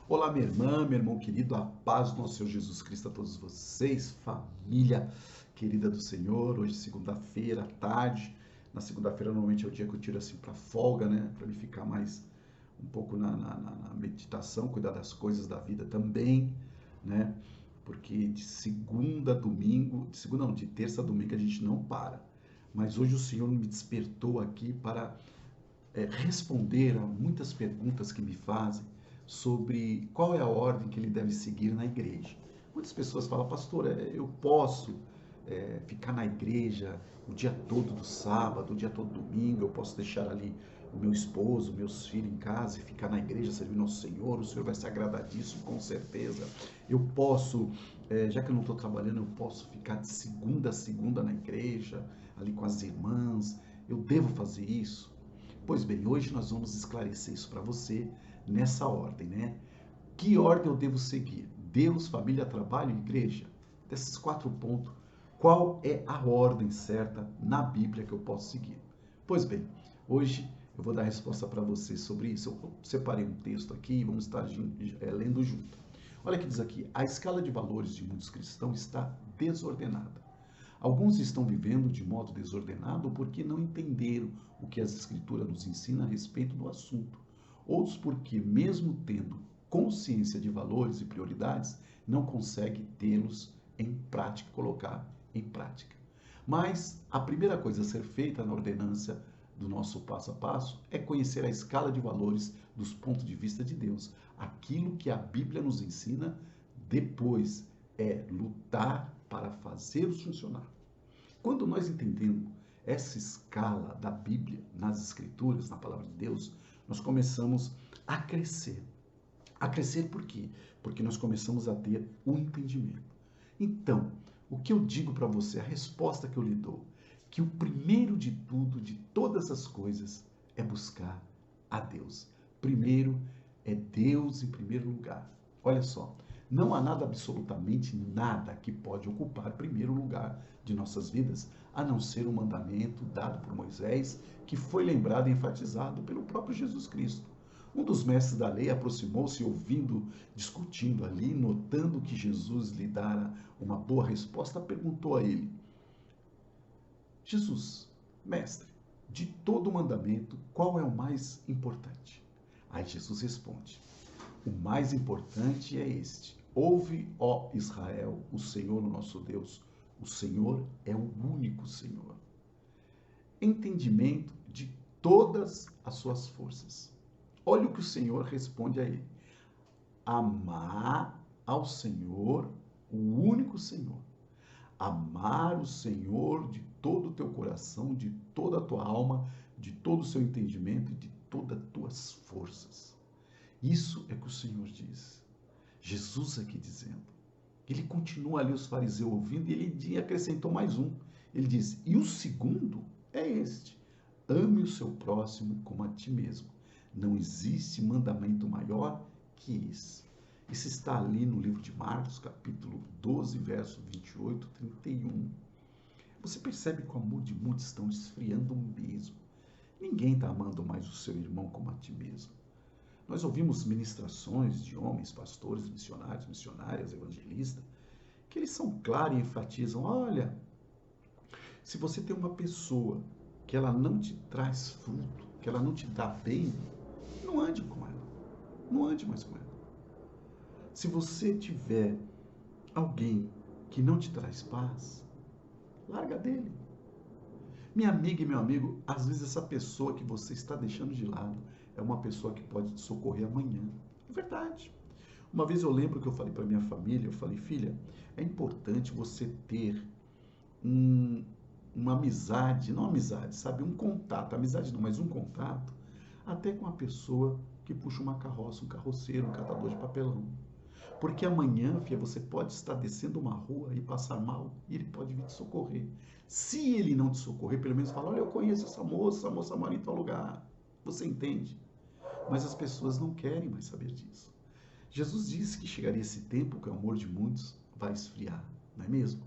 Olá, minha irmã, meu irmão querido, a paz do nosso Senhor Jesus Cristo a todos vocês, família querida do Senhor. Hoje, segunda-feira, à tarde. Na segunda-feira, normalmente é o dia que eu tiro assim para folga, né? Para me ficar mais um pouco na meditação, cuidar das coisas da vida também, né? Porque de segunda a domingo, de segunda não, de terça a domingo a gente não para. Mas hoje o Senhor me despertou aqui para responder a muitas perguntas que me fazem sobre qual é a ordem que ele deve seguir na igreja. Muitas pessoas falam, pastor, eu posso ficar na igreja o dia todo do sábado, o dia todo do domingo, eu posso deixar ali o meu esposo, meus filhos em casa e ficar na igreja servindo ao Senhor, o Senhor vai se agradar disso, com certeza. Eu posso, já que eu não estou trabalhando, eu posso ficar de segunda a segunda na igreja, ali com as irmãs, eu devo fazer isso? Pois bem, hoje nós vamos esclarecer isso para você nessa ordem, né? Que ordem eu devo seguir? Deus, família, trabalho e igreja? Desses 4 pontos, qual é a ordem certa na Bíblia que eu posso seguir? Pois bem, hoje eu vou dar a resposta para você sobre isso. Eu separei um texto aqui e vamos estar lendo junto. Olha que diz aqui, a escala de valores de muitos cristãos está desordenada. Alguns estão vivendo de modo desordenado porque não entenderam o que as Escrituras nos ensinam a respeito do assunto. Outros porque, mesmo tendo consciência de valores e prioridades, não conseguem tê-los em prática, colocar em prática. Mas a primeira coisa a ser feita na ordenança do nosso passo a passo é conhecer a escala de valores dos pontos de vista de Deus. Aquilo que a Bíblia nos ensina, depois é lutar para fazê-los funcionar. Quando nós entendemos essa escala da Bíblia nas Escrituras, na Palavra de Deus, nós começamos a crescer. A crescer por quê? Porque nós começamos a ter um entendimento. Então, o que eu digo para você, a resposta que eu lhe dou, que o primeiro de tudo, de todas as coisas, é buscar a Deus. Primeiro é Deus em primeiro lugar. Olha só, não há nada, absolutamente nada, que pode ocupar primeiro lugar de nossas vidas, a não ser o mandamento dado por Moisés, que foi lembrado e enfatizado pelo próprio Jesus Cristo. Um dos mestres da lei aproximou-se, ouvindo, discutindo ali, notando que Jesus lhe dara uma boa resposta, perguntou a ele: Jesus, mestre, de todo mandamento, qual é o mais importante? Aí Jesus responde: o mais importante é este: ouve, ó Israel, o Senhor, o nosso Deus, o Senhor é o único Senhor. Entendimento de todas as suas forças. Olha o que o Senhor responde a ele: amar ao Senhor, o único Senhor. Amar o Senhor de todo o teu coração, de toda a tua alma, de todo o seu entendimento e de todas as tuas forças. Isso é que o Senhor diz. Jesus aqui dizendo. Ele continua ali os fariseus ouvindo e ele acrescentou mais um. Ele diz, e o segundo é este: ame o seu próximo como a ti mesmo. Não existe mandamento maior que esse. Isso está ali no livro de Marcos, capítulo 12, verso 28, 31. Você percebe que o amor de muitos estão esfriando mesmo. Ninguém está amando mais o seu irmão como a ti mesmo. Nós ouvimos ministrações de homens, pastores, missionários, missionárias, evangelistas, que eles são claros e enfatizam, olha, se você tem uma pessoa que ela não te traz fruto, que ela não te dá bem, não ande com ela. Não ande mais com ela. Se você tiver alguém que não te traz paz, larga dele. Minha amiga e meu amigo, às vezes essa pessoa que você está deixando de lado é uma pessoa que pode te socorrer amanhã. É verdade. Uma vez eu lembro que eu falei para minha família, eu falei, filha, é importante você ter uma amizade, não amizade, sabe, um contato, amizade não, mas um contato, até com a pessoa que puxa uma carroça, um carroceiro, um catador de papelão. Porque amanhã, filha, você pode estar descendo uma rua e passar mal e ele pode vir te socorrer. Se ele não te socorrer, pelo menos fala, olha, eu conheço essa moça mora em tal lugar. Você entende? Mas as pessoas não querem mais saber disso. Jesus disse que chegaria esse tempo que o amor de muitos vai esfriar, não é mesmo?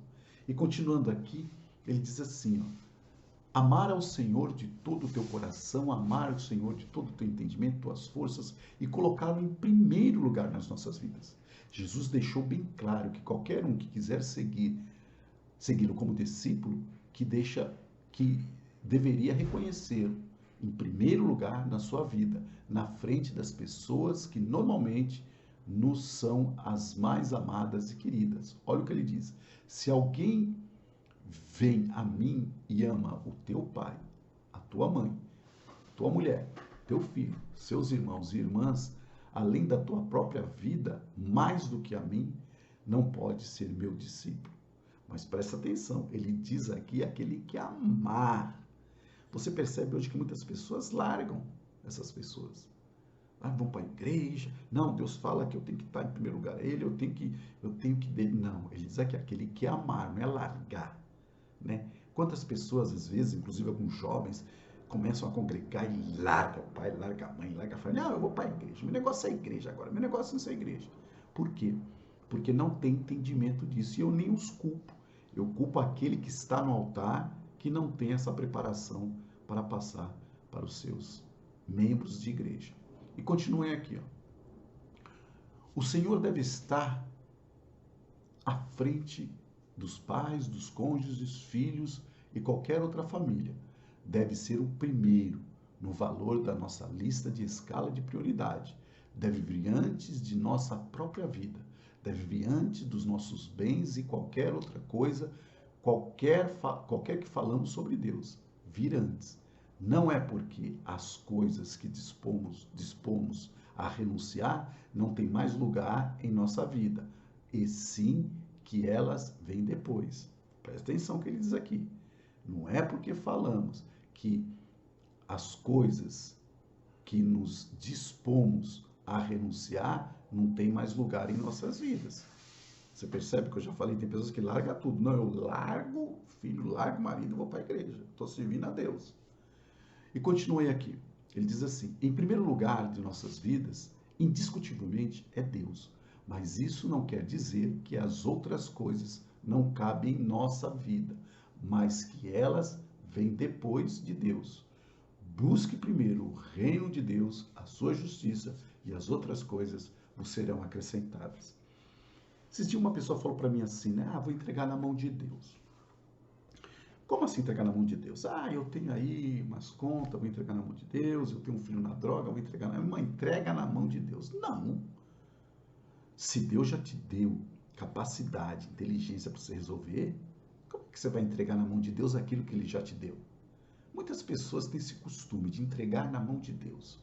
E continuando aqui, ele diz assim, ó, Amar ao Senhor de todo o teu coração, amar o Senhor de todo o teu entendimento, tuas forças e colocá-lo em primeiro lugar nas nossas vidas. Jesus deixou bem claro que qualquer um que quiser segui-lo como discípulo, que deveria reconhecê-lo em primeiro lugar na sua vida, na frente das pessoas que normalmente nos são as mais amadas e queridas. Olha o que ele diz: se alguém vem a mim e ama o teu pai, a tua mãe, tua mulher, teu filho, seus irmãos e irmãs, além da tua própria vida, mais do que a mim, não pode ser meu discípulo. Mas presta atenção, ele diz aqui aquele que amar. Você percebe hoje que muitas pessoas largam essas pessoas. Ah, vão para a igreja. Não, Deus fala que eu tenho que estar em primeiro lugar. Ele, eu tenho que dele. Não, ele diz aqui aquele que amar, não é largar, né? Quantas pessoas, às vezes, inclusive alguns jovens, começam a congregar e larga o pai, larga a mãe, larga a família. Não, eu vou para a igreja. Meu negócio é a igreja agora. Meu negócio não é a igreja. Por quê? Porque não tem entendimento disso. E eu nem os culpo. Eu culpo aquele que está no altar, que não tem essa preparação para passar para os seus membros de igreja. E continuem aqui, ó. O Senhor deve estar à frente dos pais, dos cônjuges, dos filhos e qualquer outra família. Deve ser o primeiro no valor da nossa lista de escala de prioridade. Deve vir antes de nossa própria vida. Deve vir antes dos nossos bens e qualquer outra coisa, qualquer que falamos sobre Deus. Vir antes. Não é porque as coisas que dispomos a renunciar não têm mais lugar em nossa vida, e sim que elas vêm depois. Presta atenção no que ele diz aqui. Não é porque falamos que as coisas que nos dispomos a renunciar não tem mais lugar em nossas vidas. Você percebe que eu já falei, tem pessoas que largam tudo. Não, eu largo filho, largo marido e vou para a igreja. Estou servindo a Deus. E continuei aqui. Ele diz assim: em primeiro lugar de nossas vidas, indiscutivelmente, é Deus. Mas isso não quer dizer que as outras coisas não cabem em nossa vida, mas que elas vêm depois de Deus. Busque primeiro o reino de Deus, a sua justiça, e as outras coisas vos serão acrescentadas. Esses dias uma pessoa falou para mim assim, né? Vou entregar na mão de Deus. Como assim entregar na mão de Deus? Eu tenho aí umas contas, vou entregar na mão de Deus, eu tenho um filho na droga, vou entregar na mão. Uma entrega na mão de Deus. Não. Se Deus já te deu capacidade, inteligência para você resolver, como que você vai entregar na mão de Deus aquilo que Ele já te deu? Muitas pessoas têm esse costume de entregar na mão de Deus.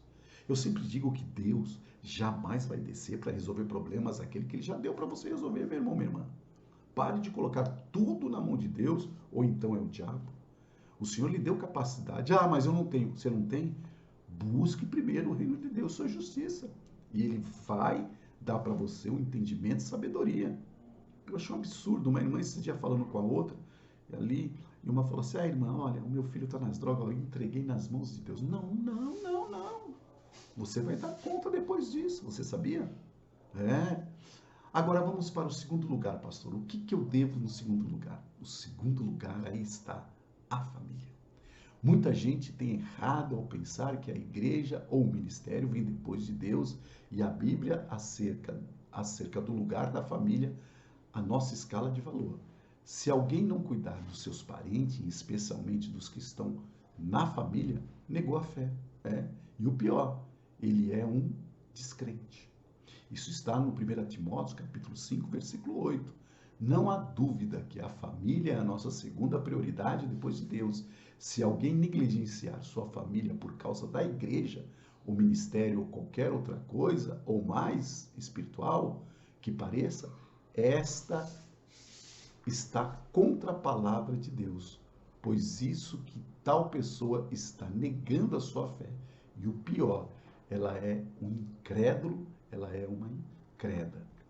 Eu sempre digo que Deus jamais vai descer para resolver problemas aquele que Ele já deu para você resolver, meu irmão, minha irmã. Pare de colocar tudo na mão de Deus, ou então é o diabo. O Senhor lhe deu capacidade. Mas eu não tenho. Você não tem? Busque primeiro o reino de Deus, sua justiça. E Ele vai dar para você um entendimento e sabedoria. Eu achei um absurdo. Uma irmã esse dia falando com a outra, e uma falou assim, irmã, olha, o meu filho está nas drogas, eu entreguei nas mãos de Deus. Não. Você vai dar conta depois disso, você sabia? Agora vamos para o segundo lugar, pastor. O que eu devo no segundo lugar? O segundo lugar, aí está a família. Muita gente tem errado ao pensar que a igreja ou o ministério vem depois de Deus e a Bíblia acerca do lugar da família, a nossa escala de valor. Se alguém não cuidar dos seus parentes, especialmente dos que estão na família, negou a fé. E o pior, ele é um descrente. Isso está no 1 Timóteo, capítulo 5, versículo 8. Não há dúvida que a família é a nossa segunda prioridade depois de Deus. Se alguém negligenciar sua família por causa da igreja, o ministério ou qualquer outra coisa, ou mais espiritual que pareça, esta está contra a palavra de Deus, pois isso que tal pessoa está negando a sua fé. E o pior, ela é um incrédulo, ela é uma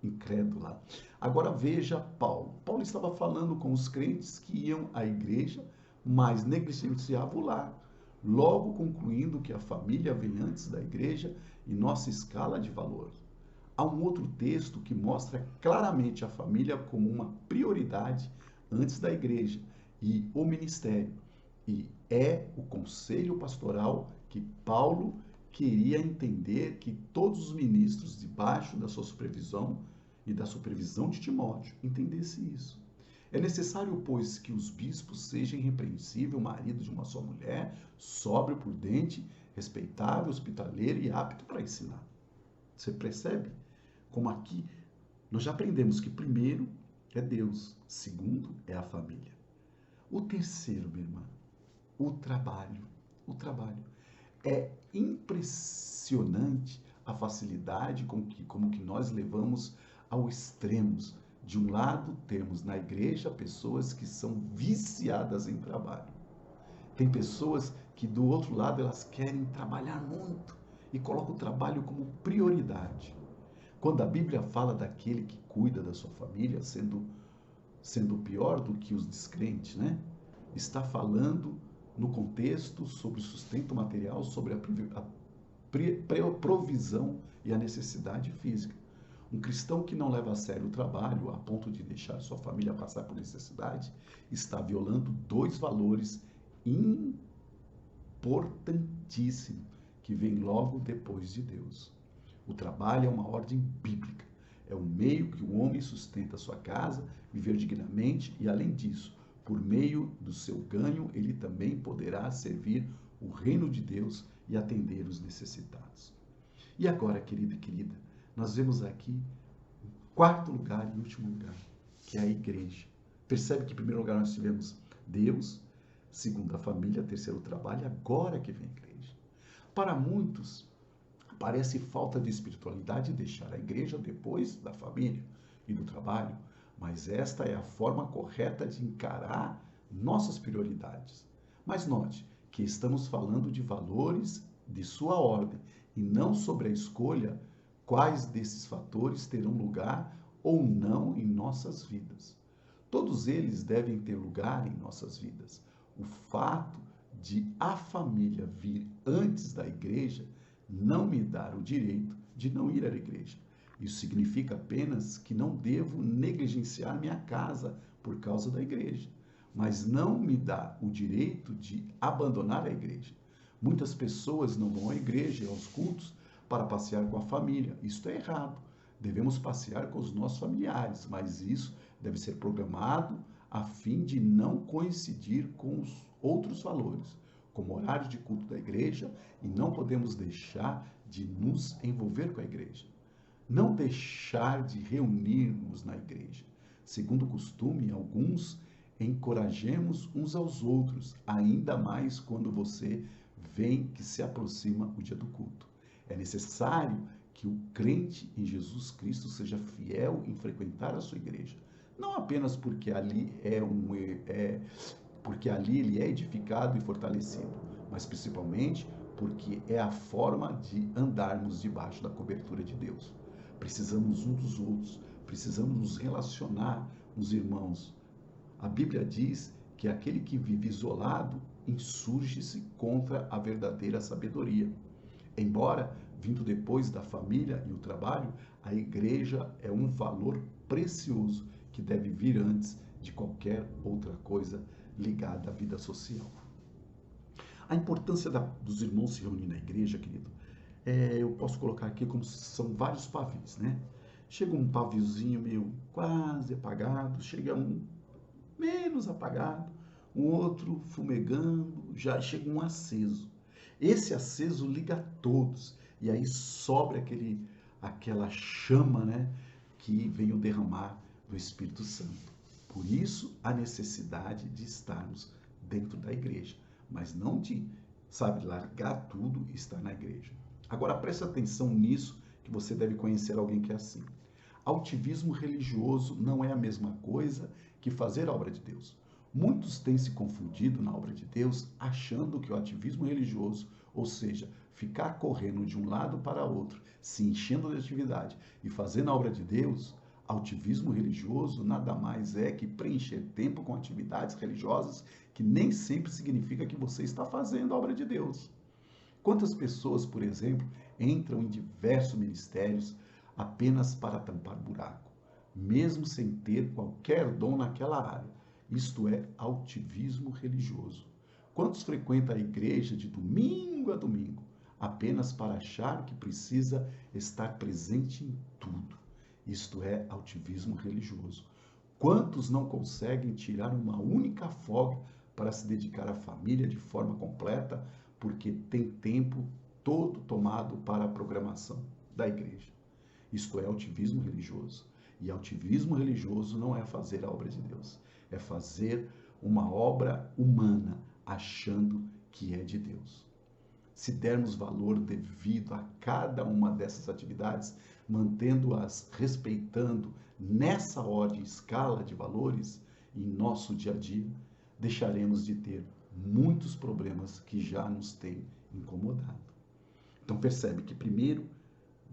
incrédula. Agora veja Paulo. Paulo estava falando com os crentes que iam à igreja, mas negligenciavam o lar. Logo concluindo que a família vem antes da igreja em nossa escala de valor. Há um outro texto que mostra claramente a família como uma prioridade antes da igreja e o ministério. E é o conselho pastoral que Paulo queria entender que todos os ministros debaixo da sua supervisão e da supervisão de Timóteo entendessem isso. É necessário, pois, que os bispos sejam irrepreensível, marido de uma só mulher, sóbrio, prudente, respeitável, hospitaleiro e apto para ensinar. Você percebe como aqui nós já aprendemos que primeiro é Deus, segundo é a família. O terceiro, minha irmã, o trabalho. O trabalho. É impressionante a facilidade como que nós levamos ao extremos. De um lado, temos na igreja pessoas que são viciadas em trabalho. Tem pessoas que do outro lado elas querem trabalhar muito e colocam o trabalho como prioridade. Quando a Bíblia fala daquele que cuida da sua família, sendo pior do que os descrentes, né? Está falando no contexto sobre o sustento material, sobre a provisão e a necessidade física. Um cristão que não leva a sério o trabalho a ponto de deixar sua família passar por necessidade está violando dois valores importantíssimos que vêm logo depois de Deus. O trabalho é uma ordem bíblica. É o meio que o homem sustenta a sua casa, viver dignamente e, além disso, por meio do seu ganho, ele também poderá servir o reino de Deus e atender os necessitados. E agora, querido e querida, nós vemos aqui o quarto lugar e último lugar, que é a igreja. Percebe que em primeiro lugar nós tivemos Deus, segundo a família, terceiro o trabalho, agora que vem a igreja. Para muitos, parece falta de espiritualidade deixar a igreja depois da família e do trabalho, mas esta é a forma correta de encarar nossas prioridades. Mas note que estamos falando de valores de sua ordem e não sobre a escolha quais desses fatores terão lugar ou não em nossas vidas. Todos eles devem ter lugar em nossas vidas. O fato de a família vir antes da igreja não me dá o direito de não ir à igreja. Isso significa apenas que não devo negligenciar minha casa por causa da igreja, mas não me dá o direito de abandonar a igreja. Muitas pessoas não vão à igreja e aos cultos para passear com a família. Isto é errado. Devemos passear com os nossos familiares, mas isso deve ser programado a fim de não coincidir com os outros valores, como horário de culto da igreja, e não podemos deixar de nos envolver com a igreja. Não deixar de reunir-nos na igreja. Segundo o costume, alguns encorajemos uns aos outros, ainda mais quando você vê que se aproxima o dia do culto. É necessário que o crente em Jesus Cristo seja fiel em frequentar a sua igreja, não apenas porque ali ele é edificado e fortalecido, mas principalmente porque é a forma de andarmos debaixo da cobertura de Deus. Precisamos uns dos outros, precisamos nos relacionar com os irmãos. A Bíblia diz que aquele que vive isolado insurge-se contra a verdadeira sabedoria. Embora vindo depois da família e o trabalho, a igreja é um valor precioso que deve vir antes de qualquer outra coisa ligada à vida social. A importância dos irmãos se reunir na igreja, querido, eu posso colocar aqui como são vários pavis, né? Chega um paviozinho meio quase apagado, chega um menos apagado, um outro fumegando, já chega um aceso. Esse aceso liga a todos, e aí sobra aquela chama, né, que vem o derramar do Espírito Santo. Por isso, a necessidade de estarmos dentro da igreja, mas não de, largar tudo e estar na igreja. Agora, preste atenção nisso, que você deve conhecer alguém que é assim. Altivismo religioso não é a mesma coisa que fazer a obra de Deus. Muitos têm se confundido na obra de Deus, achando que o ativismo religioso, ou seja, ficar correndo de um lado para outro, se enchendo de atividade e fazendo a obra de Deus, altivismo religioso nada mais é que preencher tempo com atividades religiosas que nem sempre significa que você está fazendo a obra de Deus. Quantas pessoas, por exemplo, entram em diversos ministérios apenas para tampar buraco, mesmo sem ter qualquer dom naquela área? Isto é altivismo religioso. Quantos frequentam a igreja de domingo a domingo, apenas para achar que precisa estar presente em tudo? Isto é altivismo religioso. Quantos não conseguem tirar uma única folga para se dedicar à família de forma completa, porque tem tempo todo tomado para a programação da igreja? Isto é altivismo religioso. E altivismo religioso não é fazer a obra de Deus, é fazer uma obra humana achando que é de Deus. Se dermos valor devido a cada uma dessas atividades, mantendo-as, respeitando nessa ordem, escala de valores em nosso dia a dia, deixaremos de ter muitos problemas que já nos têm incomodado. Então percebe que primeiro,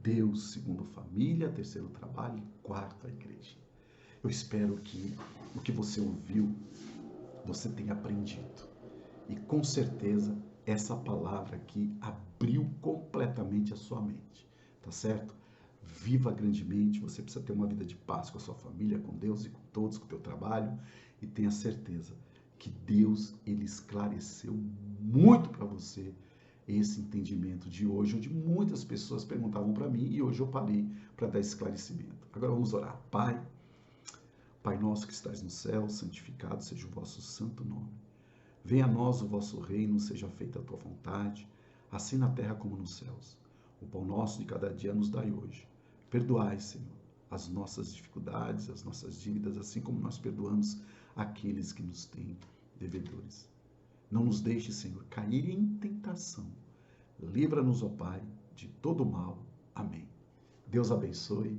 Deus, segundo família, terceiro trabalho e quarto a igreja. Eu espero que o que você ouviu, você tenha aprendido. E com certeza essa palavra aqui abriu completamente a sua mente, tá certo? Viva grandemente, você precisa ter uma vida de paz com a sua família, com Deus e com todos, com o teu trabalho, e tenha certeza que Deus, ele esclareceu muito para você esse entendimento de hoje, onde muitas pessoas perguntavam para mim e hoje eu parei para dar esclarecimento. Agora vamos orar. Pai nosso que estás no céu, santificado seja o vosso santo nome. Venha a nós o vosso reino, seja feita a tua vontade, assim na terra como nos céus. O pão nosso de cada dia nos dai hoje. Perdoai, Senhor, as nossas dificuldades, as nossas dívidas, assim como nós perdoamos aqueles que nos têm devedores. Não nos deixe, Senhor, cair em tentação. Livra-nos, ó Pai, de todo mal. Amém. Deus abençoe